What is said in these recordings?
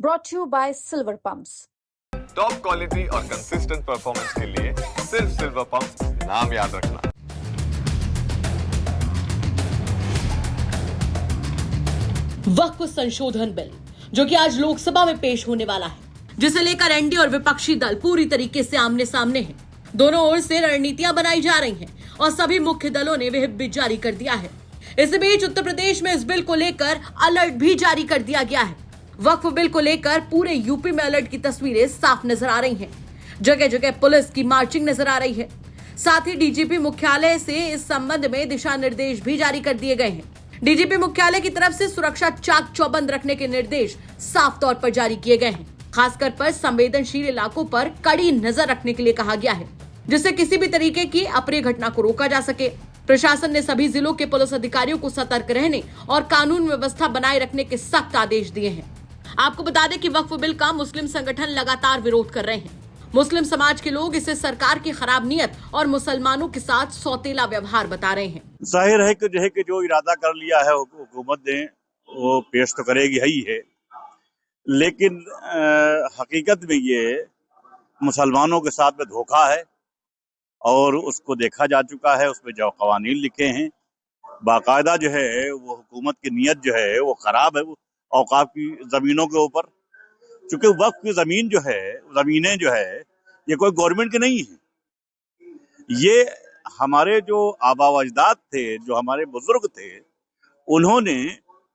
brought to you by Silver Pumps. Top quality और consistent performance के लिए सिर्फ सिल्वर पंप नाम याद रखना। वक्फ संशोधन बिल जो कि आज लोकसभा में पेश होने वाला है, जिसे लेकर एनडीए और विपक्षी दल पूरी तरीके से आमने सामने हैं। दोनों ओर से रणनीतियां बनाई जा रही हैं और सभी मुख्य दलों ने व्हिप भी जारी कर दिया है। इस बीच उत्तर प्रदेश में इस बिल को लेकर अलर्ट भी जारी कर दिया गया है। वक्फ बिल को लेकर पूरे यूपी में अलर्ट की तस्वीरें साफ नजर आ रही हैं। जगह जगह पुलिस की मार्चिंग नजर आ रही है। साथ ही डीजीपी मुख्यालय से इस संबंध में दिशा निर्देश भी जारी कर दिए गए हैं। डीजीपी मुख्यालय की तरफ से सुरक्षा चाक चौबंद रखने के निर्देश साफ तौर पर जारी किए गए हैं। खासकर पर संवेदनशील इलाकों पर कड़ी नजर रखने के लिए कहा गया है, जिससे किसी भी तरीके की अप्रिय घटना को रोका जा सके। प्रशासन ने सभी जिलों के पुलिस अधिकारियों को सतर्क रहने और कानून व्यवस्था बनाए रखने के सख्त आदेश दिए हैं। आपको बता दें कि वक्फ बिल का मुस्लिम संगठन लगातार विरोध कर रहे हैं। मुस्लिम समाज के लोग इसे सरकार की खराब नीयत और मुसलमानों के साथ सौतेला व्यवहार बता रहे हैं। जाहिर है कि जो इरादा कर लिया है हुकूमत ने वो पेश तो करेगी ही है, लेकिन हकीकत में ये मुसलमानों के साथ में धोखा है और उसको देखा जा चुका है। उसमें जो कवानीन लिखे हैं बाकायदा जो है वो हुकूमत की नीयत जो है वो खराब है। वो औकाफ की जमीनों के ऊपर, चूंकि वक्फ की जमीन जो है, जमीनें जो है ये कोई गवर्नमेंट की नहीं है। ये हमारे जो आबा व अजदाद थे, जो हमारे बुजुर्ग थे, उन्होंने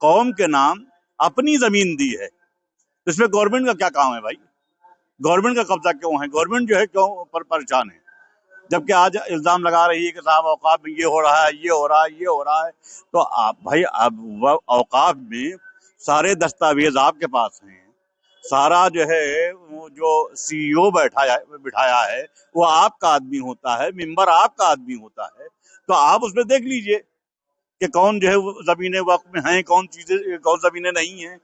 कौम के नाम अपनी जमीन दी है। तो इसमें गवर्नमेंट का क्या काम है भाई? गवर्नमेंट का कब्जा क्यों है? गवर्नमेंट जो है क्यों परेशान है? जबकि आज इल्जाम लगा रही है कि साहब औकाफ में ये हो रहा है, ये हो रहा है, ये हो रहा है। तो आप भाई, अब औकाफ में सारे दस्तावेज आपके पास हैं, सारा जो है वो जो सीईओ बिठाया है वो आपका आदमी होता है, मेंबर आपका आदमी होता है। तो आप उसमें देख लीजिए कि कौन जो है जमीनें वक्फ में हैं, कौन जमीनें नहीं हैं।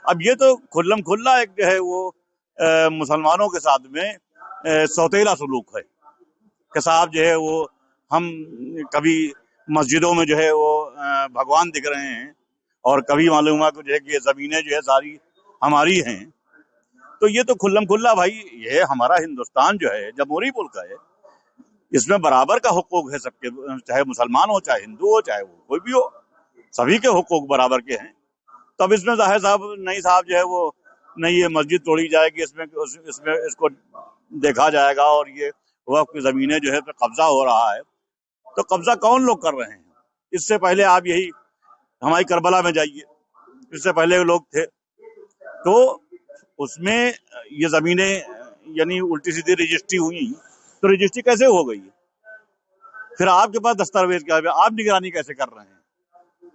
अब ये तो खुल्लम खुल्ला एक जो है वो मुसलमानों के साथ में सौतेला सलूक है कि साहब जो है वो हम कभी मस्जिदों में जो है वो भगवान दिख रहे हैं और कभी मालूम है जो है कि ये जमीनें जो है सारी हमारी हैं। तो ये तो खुल्लम खुल्ला भाई, ये हमारा हिंदुस्तान जो है जमहूरी मुल्क है, इसमें बराबर का हुकूक है सबके, चाहे मुसलमान हो, चाहे हिंदू हो, चाहे वो कोई भी हो, सभी के हुकूक बराबर के हैं। तब इसमें जाहिर साहब नहीं साहब जो है वो नहीं ये मस्जिद तोड़ी जाएगी, इसमें इसको देखा जाएगा और ये वक्फ की जमीनें जो है पे कब्जा हो रहा है। तो कब्जा कौन लोग कर रहे हैं? इससे पहले आप यही हमारी करबला में जाइए, इससे पहले लोग थे, तो उसमें ये जमीनें यानी उल्टी सीधी रजिस्ट्री हुई। तो रजिस्ट्री कैसे हो गई? फिर आपके पास दस्तावेज क्या है? आप निगरानी कैसे कर रहे हैं?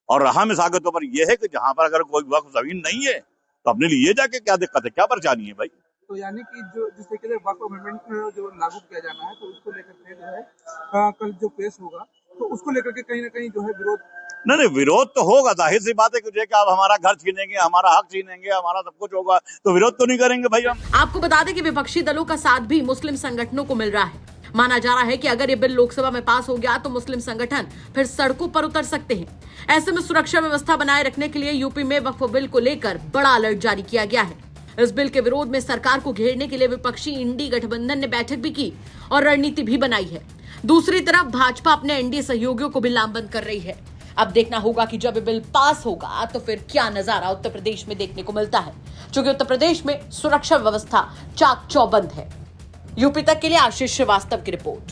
और रहा मिसाल के तौर पर यह है कि जहां पर अगर कोई वक्फ जमीन नहीं है तो अपने लिए जाके क्या दिक्कत है, क्या परेशानी है भाई? तो यानी कि जो जिस तरीके से वक्फ अमेंडमेंट जो लागू किया जाना है, तो उसको लेकर के जो है कल जो पेश होगा तो उसको लेकर के कहीं ना कहीं जो है विरोध नहीं, विरोध तो होगा। जाहिर सी बात है कि आप हमारा घर छीनेंगे, हमारा हक छीनेंगे, हमारा सब कुछ होगा, तो विरोध तो नहीं करेंगे भाई हम। आपको बता दें कि विपक्षी दलों का साथ भी मुस्लिम संगठनों को मिल रहा है। माना जा रहा है कि अगर ये बिल लोकसभा में पास हो गया तो मुस्लिम संगठन फिर सड़कों पर उतर सकते हैं। ऐसे में सुरक्षा व्यवस्था बनाए रखने के लिए यूपी में वक्फ बिल को लेकर बड़ा अलर्ट जारी किया गया है। इस बिल के विरोध में सरकार को घेरने के लिए विपक्षी इंडी गठबंधन ने बैठक भी की और रणनीति भी बनाई है। दूसरी तरफ भाजपा अपने एनडीए सहयोगियों को भी लामबंद कर रही है। अब देखना होगा कि जब बिल पास होगा तो फिर क्या नजारा उत्तर प्रदेश में देखने को मिलता है, क्योंकि उत्तर प्रदेश में सुरक्षा व्यवस्था चाक चौबंद है। यूपी तक के लिए आशीष श्रीवास्तव की रिपोर्ट।